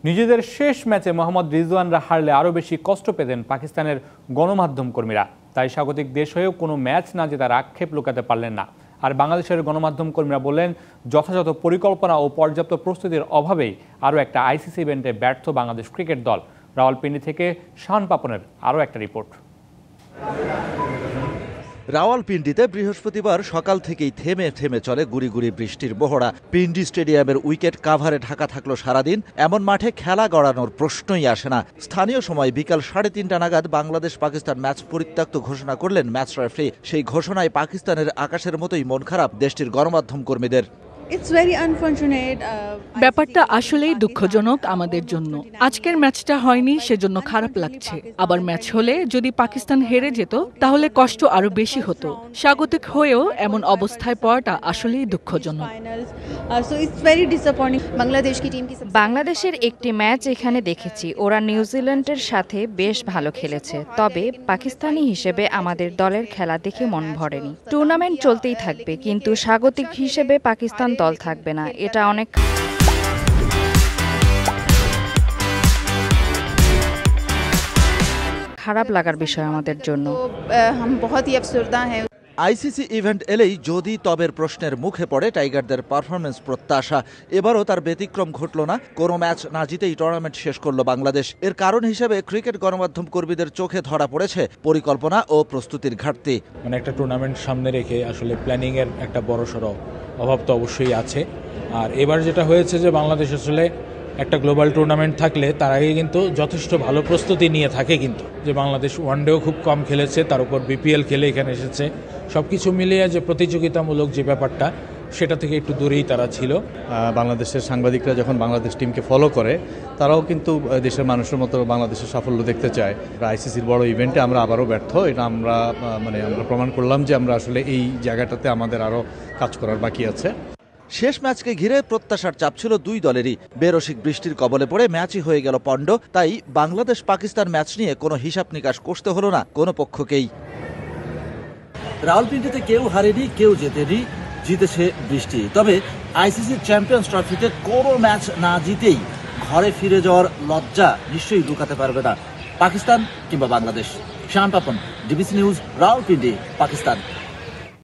নিজেদের শেষ ম্যাচে মোহাম্মদ রিজওয়ানরা হারলে আরও বেশি কষ্ট পেতেন পাকিস্তানের গণমাধ্যম কর্মীরা। তাই স্বাগতিক দেশ হয়েও কোনো ম্যাচ না জেতার আক্ষেপ লুকাতে পারলেন না। আর বাংলাদেশের গণমাধ্যম কর্মীরা বললেন, যথাযথ পরিকল্পনা ও পর্যাপ্ত প্রস্তুতির অভাবেই আরও একটা আইসিসি ইভেন্টে ব্যর্থ বাংলাদেশ ক্রিকেট দল। রাওয়ালপিন্ডি থেকে শান পাপনের আরও একটা রিপোর্ট। রাওয়ালপিন্ডিতে বৃহস্পতিবার সকাল থেকেই থেমে থেমে চলে গুড়ি গুড়ি বৃষ্টির বহড়া। পিন্ডি স্টেডিয়ামের উইকেট কাভারে ঢাকা থাকলো সারাদিন। এমন মাঠে খেলা গড়ানোর প্রশ্নই আসে না। স্থানীয় সময় বিকাল 3:30 নাগাদ বাংলাদেশ পাকিস্তান ম্যাচ পরিত্যক্ত ঘোষণা করলেন ম্যাচ রেফারি। সেই ঘোষণায় পাকিস্তানের আকাশের মতোই মন খারাপ দেশটির গণমাধ্যম কর্মীদের। ব্যাপারটা আসলেই দুঃখজনক আমাদের জন্য। আজকের ম্যাচটা হয়নি, সেজন্য খারাপ লাগছে। আবার ম্যাচ হলে যদি পাকিস্তান হেরে যেত তাহলে কষ্ট আরো বেশি হতো। স্বাগতিক হয়েও এমন অবস্থায় পড়াটা আসলেই দুঃখজনক। বাংলাদেশের একটি ম্যাচ এখানে দেখেছি, ওরা নিউজিল্যান্ডের সাথে বেশ ভালো খেলেছে। তবে পাকিস্তানি হিসেবে আমাদের দলের খেলা দেখে মন ভরেনি। টুর্নামেন্ট চলতেই থাকবে, কিন্তু স্বাগতিক হিসেবে পাকিস্তান দল থাকবে না, এটা অনেক খারাপ লাগার বিষয় আমাদের জন্য। আইসিসি ইভেন্ট এলেই যদি তবের প্রশ্নের মুখে পড়ে টাইগারদের পারফরমেন্স প্রত্যাশা। এবারও তার ব্যতিক্রম ঘটল না। কোনো ম্যাচ না জিতেই টুর্নামেন্ট শেষ করল বাংলাদেশ। এর কারণ হিসেবে ক্রিকেট গণমাধ্যম কর্মীদের চোখে ধরা পড়েছে পরিকল্পনা ও প্রস্তুতির ঘাটতি। একটা টুর্নামেন্ট সামনে রেখে আসলে প্ল্যানিং এর একটা বড়সড় অভাব তো অবশ্যই আছে। আর এবার যেটা হয়েছে যে বাংলাদেশ আসলে একটা গ্লোবাল টুর্নামেন্ট থাকলে তার আগে কিন্তু যথেষ্ট ভালো প্রস্তুতি নিয়ে থাকে, কিন্তু যে বাংলাদেশ ওয়ানডেও খুব কম খেলেছে, তার উপর বিপিএল খেলে এখানে এসেছে। সব কিছু মিলিয়ে যে প্রতিযোগিতামূলক যে ব্যাপারটা, সেটা থেকে একটু দূরেই তারা ছিল। বাংলাদেশের সাংবাদিকরা যখন বাংলাদেশ টিমকে ফলো করে, তারাও কিন্তু দেশের মানুষের মতো বাংলাদেশের সাফল্য দেখতে চায়। আইসিসির বড় ইভেন্টে আমরা আবারও ব্যর্থ। এটা আমরা প্রমাণ করলাম যে আমরা আসলে এই জায়গাটাতে আমাদের আরও কাজ করার বাকি আছে। শেষ ম্যাচকে ঘিরে প্রত্যাশার চাপ ছিল দুই দলেরই। বেরসিক বৃষ্টির কবলে পড়ে ম্যাচই হয়ে গেল পণ্ড। তাই বাংলাদেশ পাকিস্তান ম্যাচ নিয়ে কোনো হিসাব নিকাশ করতে হলো না কোনো পক্ষকেই। রাওয়ালপিন্ডিতে কেউ হারেনি, কেউ জেতেনি, জিতেছে বৃষ্টি। তবে আইসিসি চ্যাম্পিয়ন্স ট্রফিতে কোনো ম্যাচ না জিতেই ঘরে ফিরে যাওয়ার লজ্জা নিশ্চয়ই লুকাতে পারবে না পাকিস্তান কিংবা বাংলাদেশ। শান পাপন, ডিবিসি নিউজ, রাওয়ালপিন্ডি, পাকিস্তান।